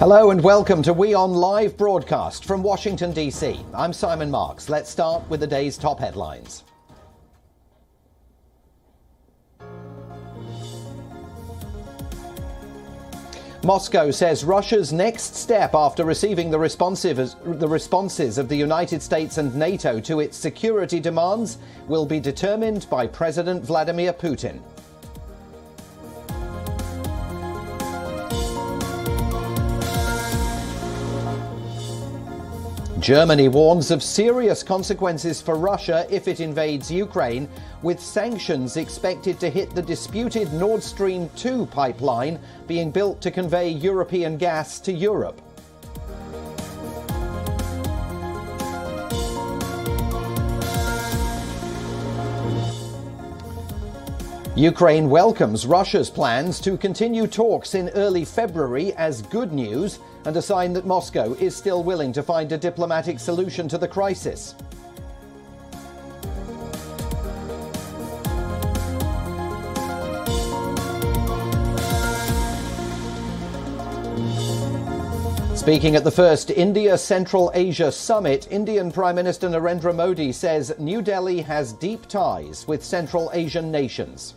Hello and welcome to WION Live Broadcast from Washington, D.C. I'm Simon Marks. Let's start with the day's top headlines. Moscow says Russia's next step after receiving the responses of the United States and NATO to its security demands will be determined by President Vladimir Putin. Germany warns of serious consequences for Russia if it invades Ukraine, with sanctions expected to hit the disputed Nord Stream 2 pipeline being built to convey European gas to Europe. Ukraine welcomes Russia's plans to continue talks in early February as good news and a sign that Moscow is still willing to find a diplomatic solution to the crisis. Speaking at the first India-Central Asia Summit, Indian Prime Minister Narendra Modi says New Delhi has deep ties with Central Asian nations.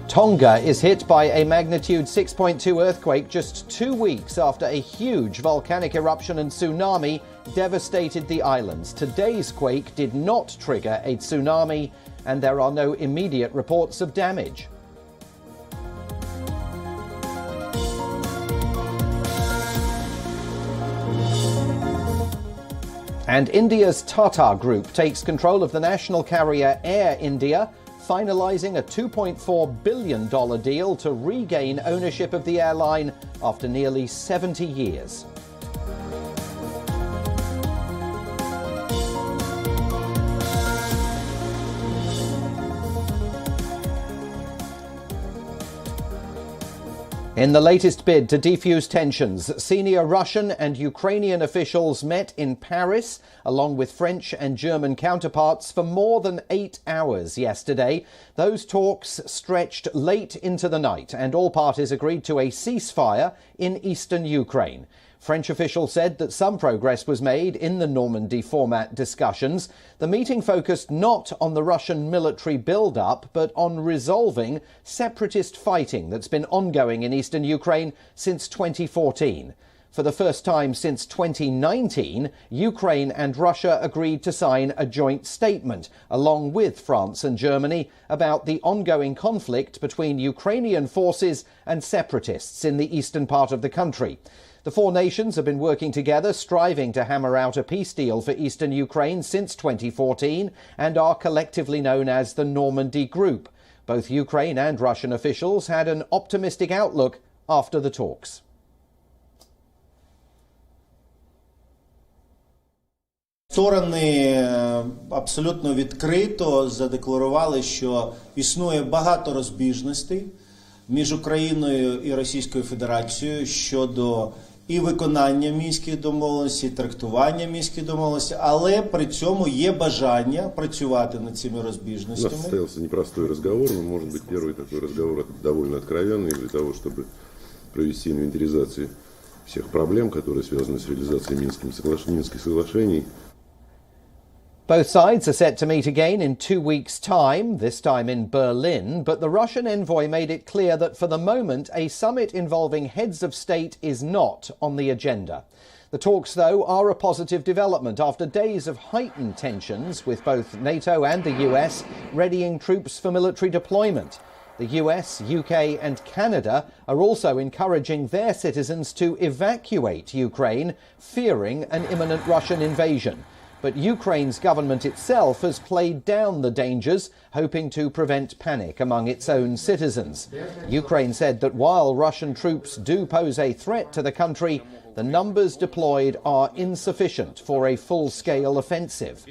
Tonga is hit by a magnitude 6.2 earthquake just 2 weeks after a huge volcanic eruption and tsunami devastated the islands. Today's quake did not trigger a tsunami, and there are no immediate reports of damage. And India's Tata Group takes control of the national carrier Air India, finalising a $2.4 billion deal to regain ownership of the airline after nearly 70 years. In the latest bid to defuse tensions, senior Russian and Ukrainian officials met in Paris, along with French and German counterparts, for more than 8 hours yesterday. Those talks stretched late into the night, and all parties agreed to a ceasefire in eastern Ukraine. French officials said that some progress was made in the Normandy format discussions. The meeting focused not on the Russian military build-up, but on resolving separatist fighting that's been ongoing in eastern Ukraine since 2014. For the first time since 2019, Ukraine and Russia agreed to sign a joint statement, along with France and Germany, about the ongoing conflict between Ukrainian forces and separatists in the eastern part of the country. The four nations have been working together, striving to hammer out a peace deal for eastern Ukraine since 2014, and are collectively known as the Normandy Group. Both Ukraine and Russian officials had an optimistic outlook after the talks. Сторони абсолютно відкрито задекларували, що існує багато розбіжностей між Україною і Російською Федерацією щодо і виконання мінських домовленостей, і трактування мінських домовленостей, але при цьому є бажання працювати над цими розбіжностями. У нас состоялся непростой разговор, но, может быть, первый такой разговор довольно откровенный для того, чтобы провести инвентаризацию всех проблем, которые связаны с реализацией Минских соглашений. Both sides are set to meet again in 2 weeks' time, this time in Berlin, but the Russian envoy made it clear that for the moment a summit involving heads of state is not on the agenda. The talks, though, are a positive development after days of heightened tensions, with both NATO and the US readying troops for military deployment. The US, UK and Canada are also encouraging their citizens to evacuate Ukraine, fearing an imminent Russian invasion. But Ukraine's government itself has played down the dangers, hoping to prevent panic among its own citizens. Ukraine said that while Russian troops do pose a threat to the country, the numbers deployed are insufficient for a full-scale offensive.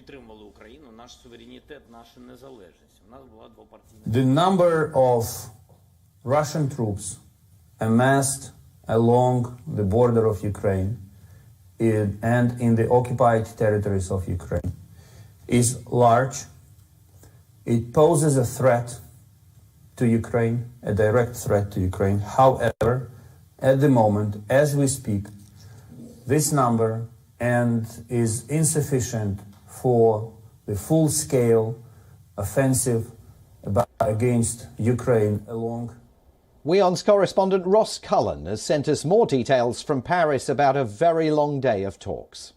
The number of Russian troops amassed along the border of Ukraine and in the occupied territories of Ukraine is large. It poses a threat to Ukraine, a direct threat to Ukraine. However, at the moment, as we speak, this number is insufficient for the full-scale offensive against Ukraine along. WION's correspondent Ross Cullen has sent us more details from Paris about a very long day of talks.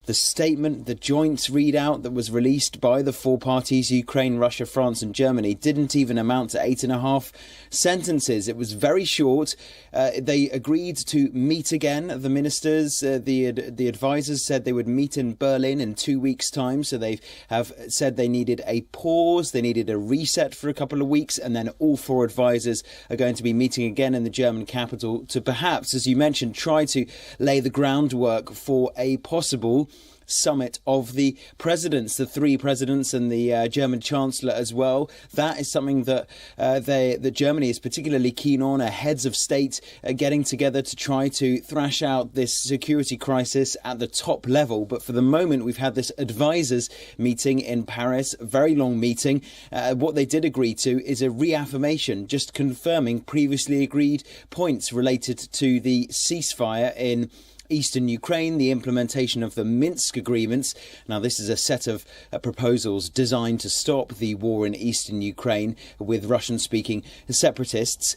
The statement, the joint readout that was released by the four parties, Ukraine, Russia, France and Germany, didn't even amount to 8.5 sentences. It was very short. They agreed to meet again, the ministers. The advisors said they would meet in Berlin in 2 weeks' time. So they have said they needed a pause, they needed a reset for a couple of weeks, and then all four advisors are going to be meeting again in the German capital to perhaps, as you mentioned, try to lay the groundwork for a possible summit of the presidents, the three presidents and the German Chancellor as well. That is something that that Germany is particularly keen on. Heads of state getting together to try to thrash out this security crisis at the top level. But for the moment, we've had this advisors meeting in Paris, a very long meeting. What they did agree to is a reaffirmation, just confirming previously agreed points related to the ceasefire in eastern Ukraine, the implementation of the Minsk agreements. Now, this is a set of proposals designed to stop the war in eastern Ukraine with Russian-speaking separatists.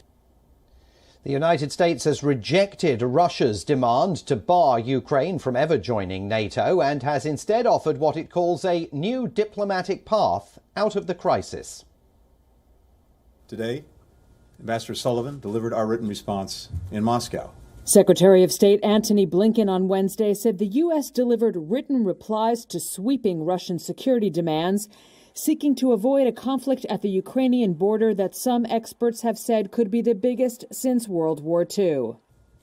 The United States has rejected Russia's demand to bar Ukraine from ever joining NATO and has instead offered what it calls a new diplomatic path out of the crisis. Today, Ambassador Sullivan delivered our written response in Moscow. Secretary of State Antony Blinken on Wednesday said the U.S. delivered written replies to sweeping Russian security demands, seeking to avoid a conflict at the Ukrainian border that some experts have said could be the biggest since World War II.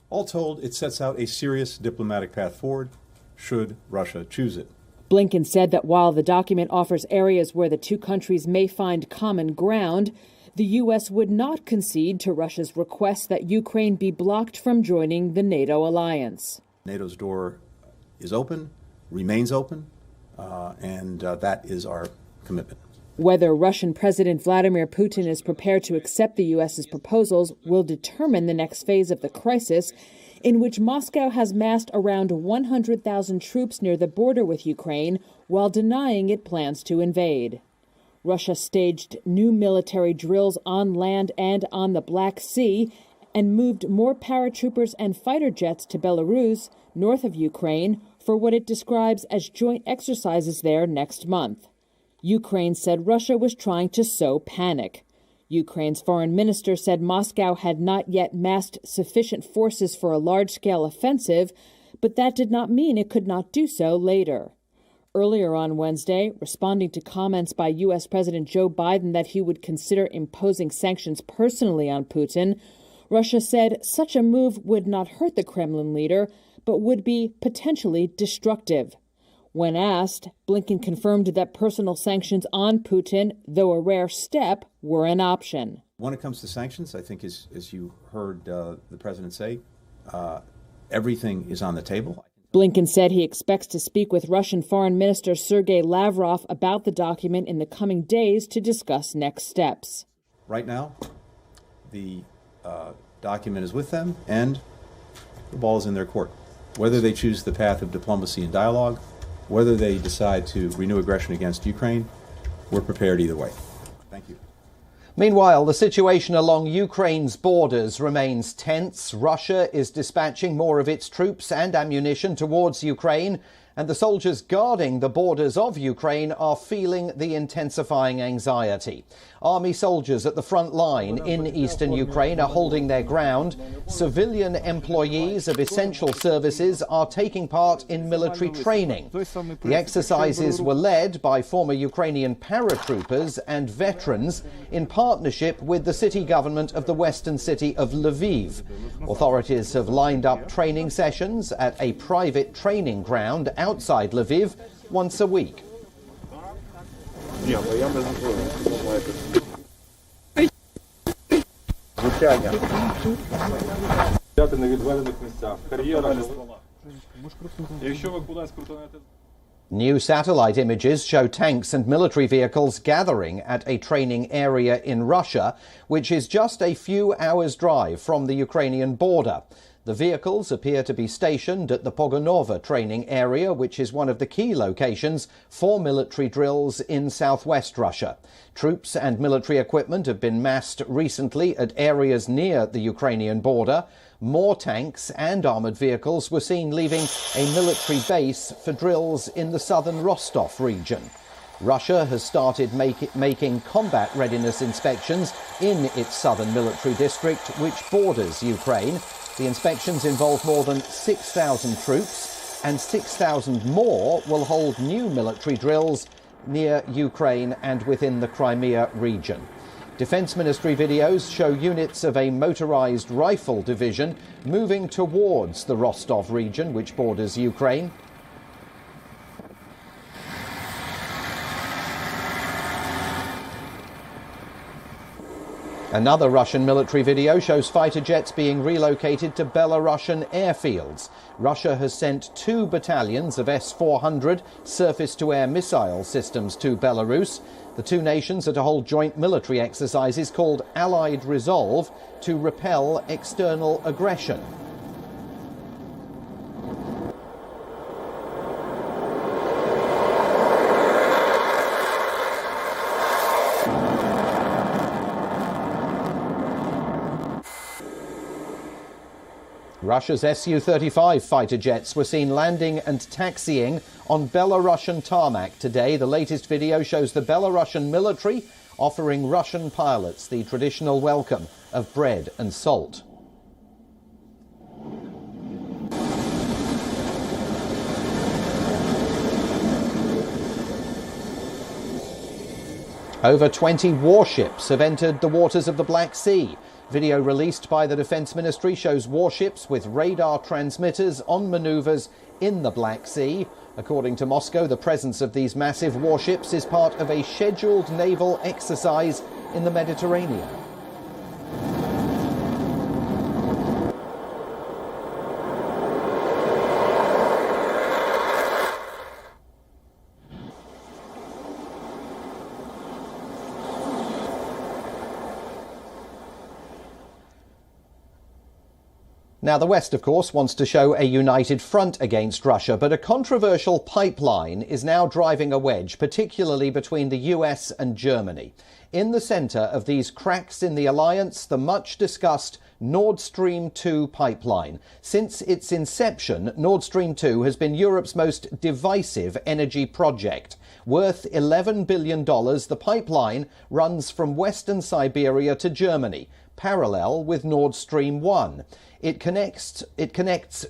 All told, it sets out a serious diplomatic path forward, should Russia choose it. Blinken said that while the document offers areas where the two countries may find common ground, the U.S. would not concede to Russia's request that Ukraine be blocked from joining the NATO alliance. NATO's door is open, remains open, and that is our commitment. Whether Russian President Vladimir Putin is prepared to accept the U.S.'s proposals will determine the next phase of the crisis, in which Moscow has massed around 100,000 troops near the border with Ukraine while denying it plans to invade. Russia staged new military drills on land and on the Black Sea and moved more paratroopers and fighter jets to Belarus, north of Ukraine, for what it describes as joint exercises there next month. Ukraine said Russia was trying to sow panic. Ukraine's foreign minister said Moscow had not yet massed sufficient forces for a large-scale offensive, but that did not mean it could not do so later. Earlier on Wednesday, responding to comments by U.S. President Joe Biden that he would consider imposing sanctions personally on Putin, Russia said such a move would not hurt the Kremlin leader, but would be potentially destructive. When asked, Blinken confirmed that personal sanctions on Putin, though a rare step, were an option. When it comes to sanctions, I think, as you heard the president say, everything is on the table. Blinken said he expects to speak with Russian Foreign Minister Sergei Lavrov about the document in the coming days to discuss next steps. Right now, the document is with them, and the ball is in their court. Whether they choose the path of diplomacy and dialogue, whether they decide to renew aggression against Ukraine, we're prepared either way. Thank you. Meanwhile, the situation along Ukraine's borders remains tense. Russia is dispatching more of its troops and ammunition towards Ukraine, and the soldiers guarding the borders of Ukraine are feeling the intensifying anxiety. Army soldiers at the front line in eastern Ukraine are holding their ground. Civilian employees of essential services are taking part in military training. The exercises were led by former Ukrainian paratroopers and veterans in partnership with the city government of the western city of Lviv. Authorities have lined up training sessions at a private training ground outside Lviv once a week. New satellite images show tanks and military vehicles gathering at a training area in Russia, which is just a few hours' drive from the Ukrainian border. The vehicles appear to be stationed at the Pogonova training area, which is one of the key locations for military drills in southwest Russia. Troops and military equipment have been massed recently at areas near the Ukrainian border. More tanks and armoured vehicles were seen leaving a military base for drills in the southern Rostov region. Russia has started making combat readiness inspections in its southern military district, which borders Ukraine. The inspections involve more than 6,000 troops, and 6,000 more will hold new military drills near Ukraine and within the Crimea region. Defence Ministry videos show units of a motorised rifle division moving towards the Rostov region, which borders Ukraine. Another Russian military video shows fighter jets being relocated to Belarusian airfields. Russia has sent 2 battalions of S-400 surface-to-air missile systems to Belarus. The two nations are to hold joint military exercises called Allied Resolve to repel external aggression. Russia's Su-35 fighter jets were seen landing and taxiing on Belarusian tarmac today. The latest video shows the Belarusian military offering Russian pilots the traditional welcome of bread and salt. Over 20 warships have entered the waters of the Black Sea. Video released by the Defence Ministry shows warships with radar transmitters on manoeuvres in the Black Sea. According to Moscow, the presence of these massive warships is part of a scheduled naval exercise in the Mediterranean. Now, the West, of course, wants to show a united front against Russia, but a controversial pipeline is now driving a wedge, particularly between the US and Germany. In the centre of these cracks in the alliance, the much-discussed Nord Stream 2 pipeline. Since its inception, Nord Stream 2 has been Europe's most divisive energy project. Worth $11 billion, the pipeline runs from western Siberia to Germany, parallel with Nord Stream 1. It connects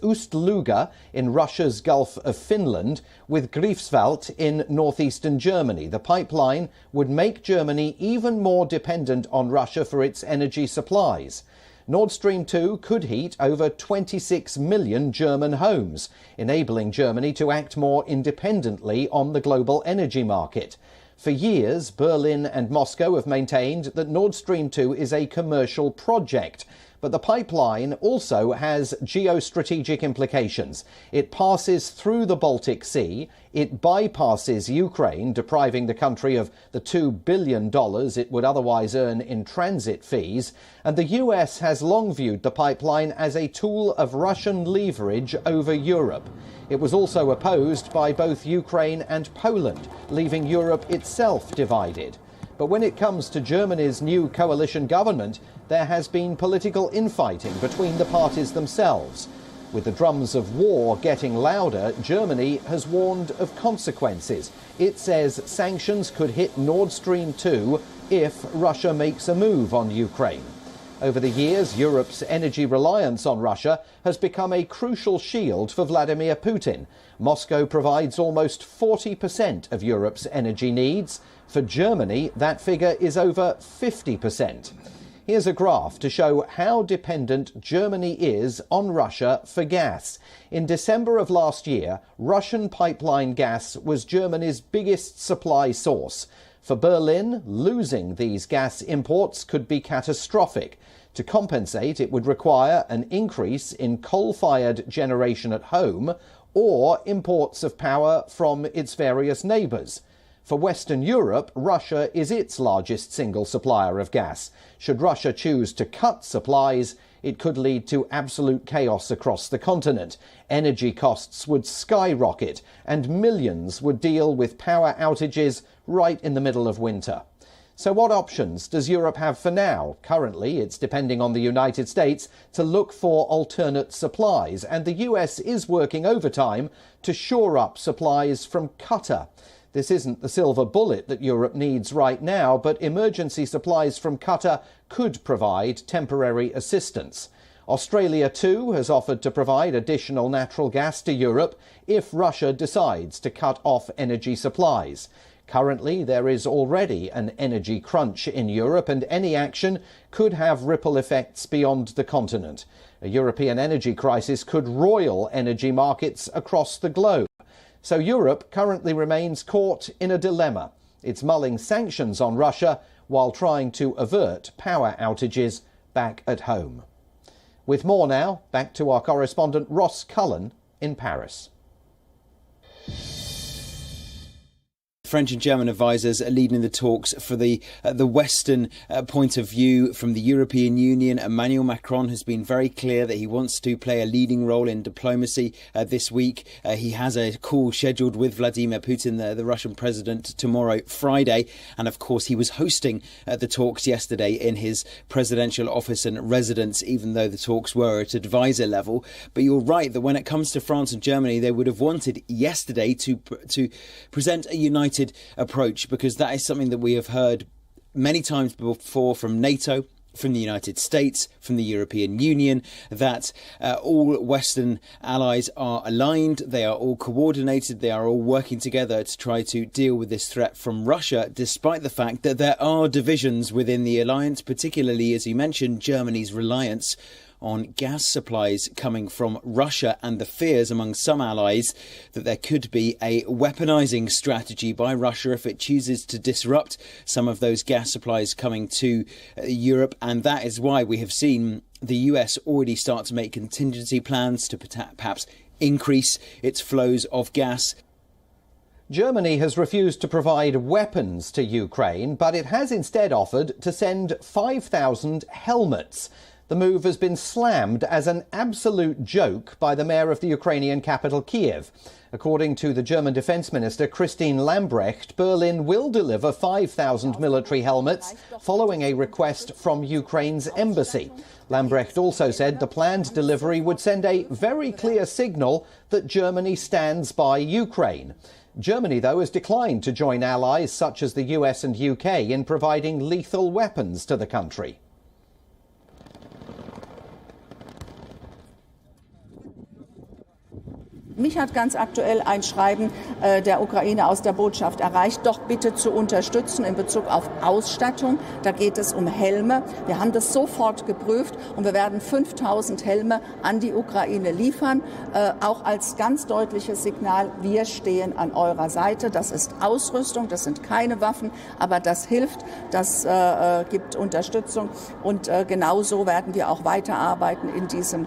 Ust-Luga in Russia's Gulf of Finland with Greifswald in northeastern Germany. The pipeline would make Germany even more dependent on Russia for its energy supplies. Nord Stream 2 could heat over 26 million German homes, enabling Germany to act more independently on the global energy market. For years, Berlin and Moscow have maintained that Nord Stream 2 is a commercial project. But the pipeline also has geostrategic implications. It passes through the Baltic Sea, it bypasses Ukraine, depriving the country of the $2 billion it would otherwise earn in transit fees, and the US has long viewed the pipeline as a tool of Russian leverage over Europe. It was also opposed by both Ukraine and Poland, leaving Europe itself divided. But when it comes to Germany's new coalition government, there has been political infighting between the parties themselves. With the drums of war getting louder, Germany has warned of consequences. It says sanctions could hit Nord Stream 2 if Russia makes a move on Ukraine. Over the years, Europe's energy reliance on Russia has become a crucial shield for Vladimir Putin. Moscow provides almost 40% of Europe's energy needs. For Germany, that figure is over 50%. Here's a graph to show how dependent Germany is on Russia for gas. In December of last year, Russian pipeline gas was Germany's biggest supply source. For Berlin, losing these gas imports could be catastrophic. To compensate, it would require an increase in coal-fired generation at home or imports of power from its various neighbours. For Western Europe, Russia is its largest single supplier of gas. Should Russia choose to cut supplies, it could lead to absolute chaos across the continent. Energy costs would skyrocket and millions would deal with power outages right in the middle of winter. So what options does Europe have for now? Currently, it's depending on the United States to look for alternate supplies, and the US is working overtime to shore up supplies from Qatar. This isn't the silver bullet that Europe needs right now, but emergency supplies from Qatar could provide temporary assistance. Australia, too, has offered to provide additional natural gas to Europe if Russia decides to cut off energy supplies. Currently, there is already an energy crunch in Europe, and any action could have ripple effects beyond the continent. A European energy crisis could roil energy markets across the globe. So Europe currently remains caught in a dilemma. It's mulling sanctions on Russia while trying to avert power outages back at home. With more now, back to our correspondent Ross Cullen in Paris. French and German advisers are leading the talks for the Western point of view from the European Union. Emmanuel Macron has been very clear that he wants to play a leading role in diplomacy this week. He has a call scheduled with Vladimir Putin, the Russian president, tomorrow, Friday. And of course, he was hosting the talks yesterday in his presidential office and residence, even though the talks were at advisor level. But you're right that when it comes to France and Germany, they would have wanted yesterday to present a united approach, because that is something that we have heard many times before from NATO, from the United States, from the European Union, that all Western allies are aligned, they are all coordinated, they are all working together to try to deal with this threat from Russia, despite the fact that there are divisions within the alliance, particularly, as you mentioned, Germany's reliance on gas supplies coming from Russia and the fears among some allies that there could be a weaponizing strategy by Russia if it chooses to disrupt some of those gas supplies coming to Europe. And that is why we have seen the US already start to make contingency plans to perhaps increase its flows of gas. Germany has refused to provide weapons to Ukraine, but it has instead offered to send 5,000 helmets. The move has been slammed as an absolute joke by the mayor of the Ukrainian capital, Kiev. According to the German Defence Minister, Christine Lambrecht, Berlin will deliver 5,000 military helmets following a request from Ukraine's embassy. Lambrecht also said the planned delivery would send a very clear signal that Germany stands by Ukraine. Germany, though, has declined to join allies such as the US and UK in providing lethal weapons to the country. Mich hat ganz aktuell ein Schreiben der Ukraine aus der Botschaft erreicht, doch bitte zu unterstützen in Bezug auf Ausstattung. Da geht es um Helme. Wir haben das sofort geprüft und wir werden 5.000 Helme an die Ukraine liefern. Auch als ganz deutliches Signal, wir stehen an eurer Seite. Das ist Ausrüstung, das sind keine Waffen, aber das hilft, das gibt Unterstützung. Und genauso werden wir auch weiterarbeiten in diesem.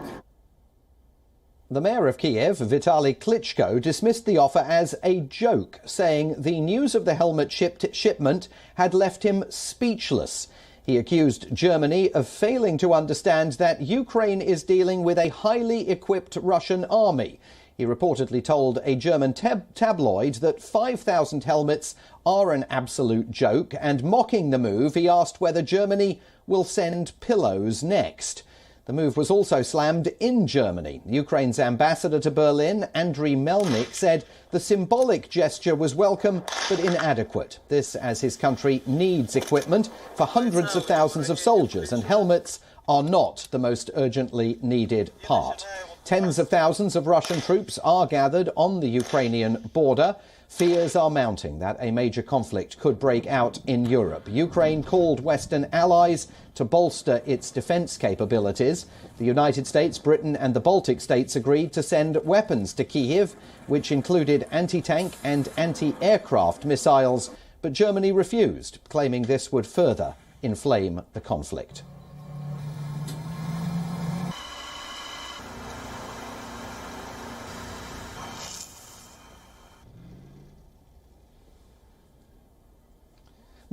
The mayor of Kiev, Vitaly Klitschko, dismissed the offer as a joke, saying the news of the helmet shipment had left him speechless. He accused Germany of failing to understand that Ukraine is dealing with a highly equipped Russian army. He reportedly told a German tabloid that 5,000 helmets are an absolute joke, and mocking the move, he asked whether Germany will send pillows next. The move was also slammed in Germany. Ukraine's ambassador to Berlin, Andriy Melnik, said the symbolic gesture was welcome but inadequate. This as his country needs equipment for hundreds of thousands of soldiers, and helmets are not the most urgently needed part. Tens of thousands of Russian troops are gathered on the Ukrainian border. Fears are mounting that a major conflict could break out in Europe. Ukraine called Western allies to bolster its defence capabilities. The United States, Britain and the Baltic states agreed to send weapons to Kyiv, which included anti-tank and anti-aircraft missiles, but Germany refused, claiming this would further inflame the conflict.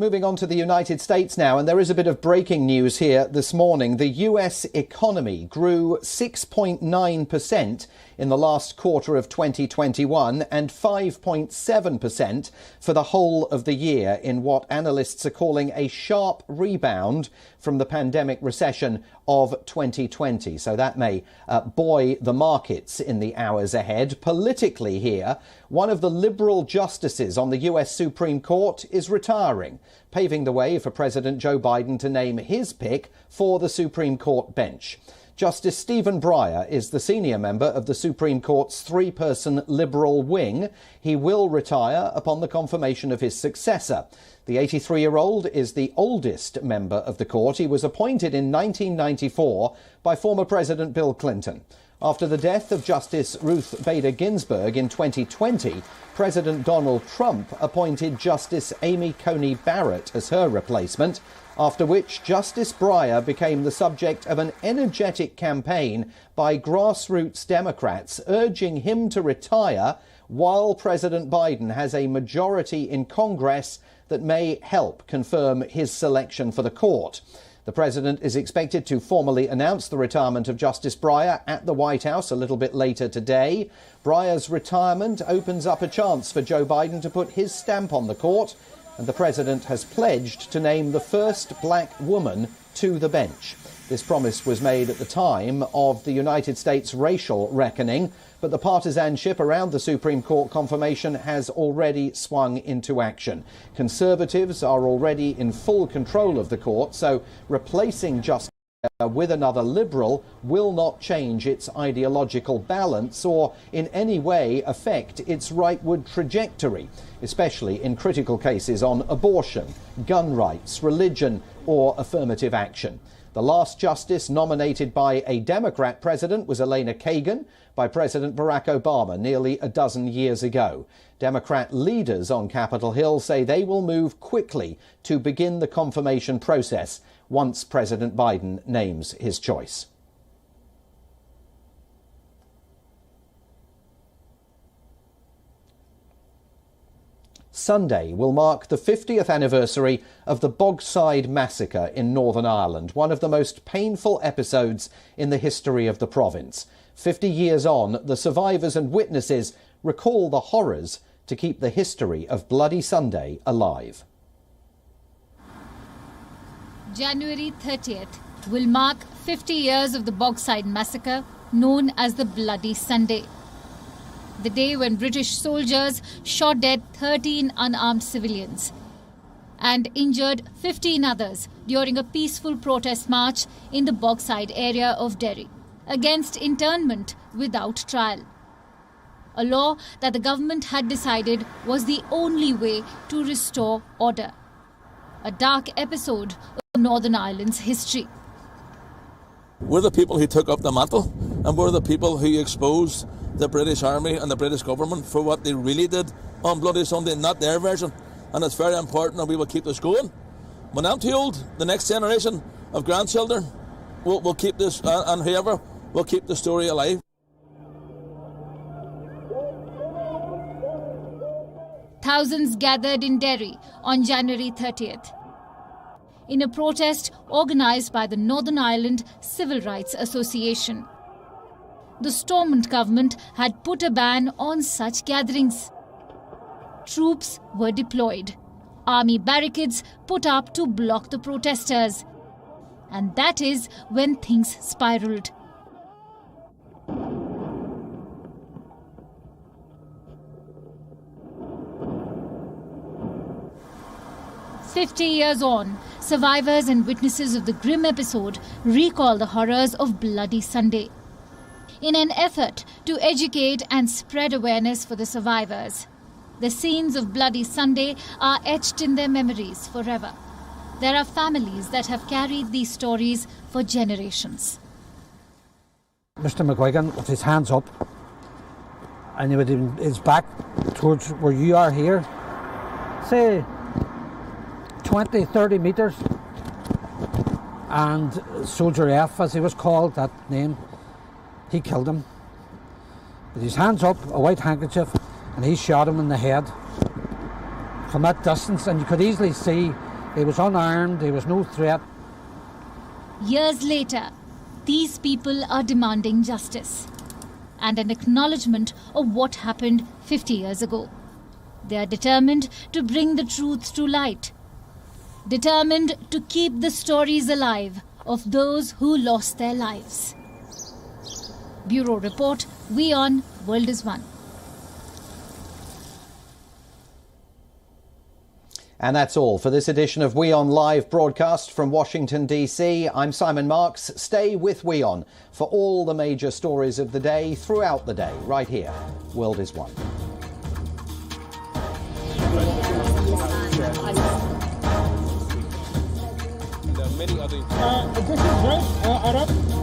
Moving on to the United States now, and there is a bit of breaking news here this morning. The US economy grew 6.9% in the last quarter of 2021 and 5.7% for the whole of the year in what analysts are calling a sharp rebound from the pandemic recession of 2020. So that may buoy the markets in the hours ahead. Politically here, one of the liberal justices on the US Supreme Court is retiring, paving the way for President Joe Biden to name his pick for the Supreme Court bench. Justice Stephen Breyer is the senior member of the Supreme Court's three-person liberal wing. He will retire upon the confirmation of his successor. The 83-year-old is the oldest member of the court. He was appointed in 1994 by former President Bill Clinton. After the death of Justice Ruth Bader Ginsburg in 2020, President Donald Trump appointed Justice Amy Coney Barrett as her replacement, after which Justice Breyer became the subject of an energetic campaign by grassroots Democrats urging him to retire while President Biden has a majority in Congress that may help confirm his selection for the court. The president is expected to formally announce the retirement of Justice Breyer at the White House a little bit later today. Breyer's retirement opens up a chance for Joe Biden to put his stamp on the court, and the president has pledged to name the first black woman to the bench. This promise was made at the time of the United States racial reckoning, but the partisanship around the Supreme Court confirmation has already swung into action. Conservatives are already in full control of the court, so replacing Justice with another liberal will not change its ideological balance or in any way affect its rightward trajectory, especially in critical cases on abortion, gun rights, religion or affirmative action. The last justice nominated by a Democrat president was Elena Kagan by President Barack Obama nearly a dozen years ago. Democrat leaders on Capitol Hill say they will move quickly to begin the confirmation process once President Biden names his choice. Sunday will mark the 50th anniversary of the Bogside Massacre in Northern Ireland, one of the most painful episodes in the history of the province. 50 years on, the survivors and witnesses recall the horrors to keep the history of Bloody Sunday alive. January 30th will mark 50 years of the Bogside Massacre, known as the Bloody Sunday. The day when British soldiers shot dead 13 unarmed civilians and injured 15 others during a peaceful protest march in the Bogside area of Derry against internment without trial. A law that the government had decided was the only way to restore order. A dark episode of Northern Ireland's history. We're the people who took up the mantle, and we're the people who exposed the British Army and the British government for what they really did on Bloody Sunday, not their version. And it's very important that we will keep this going. When I'm too old, the next generation of grandchildren will keep this, and whoever will keep the story alive. Thousands gathered in Derry on January 30th in a protest organised by the Northern Ireland Civil Rights Association. The Stormont government had put a ban on such gatherings. Troops were deployed. Army barricades put up to block the protesters. And that is when things spiralled. "50 years on, survivors and witnesses of the grim episode recall the horrors of Bloody Sunday. In an effort to educate and spread awareness for the survivors, the scenes of Bloody Sunday are etched in their memories forever. There are families that have carried these stories for generations." Mr. McGuigan with his hands up and with his back towards where you are here, say 20, 30 metres, and Soldier F, as he was called, that name, he killed him. With his hands up, a white handkerchief, and he shot him in the head from that distance, and you could easily see He was unarmed, he was no threat. Years later, these people are demanding justice and an acknowledgement of what happened 50 years ago. They are determined to bring the truth to light, determined to keep the stories alive of those who lost their lives. Bureau Report, WION, World is One. And that's all for this edition of WION Live Broadcast from Washington, D.C. I'm Simon Marks. Stay with WION for all the major stories of the day throughout the day, right here. World is One. This is right, Arab.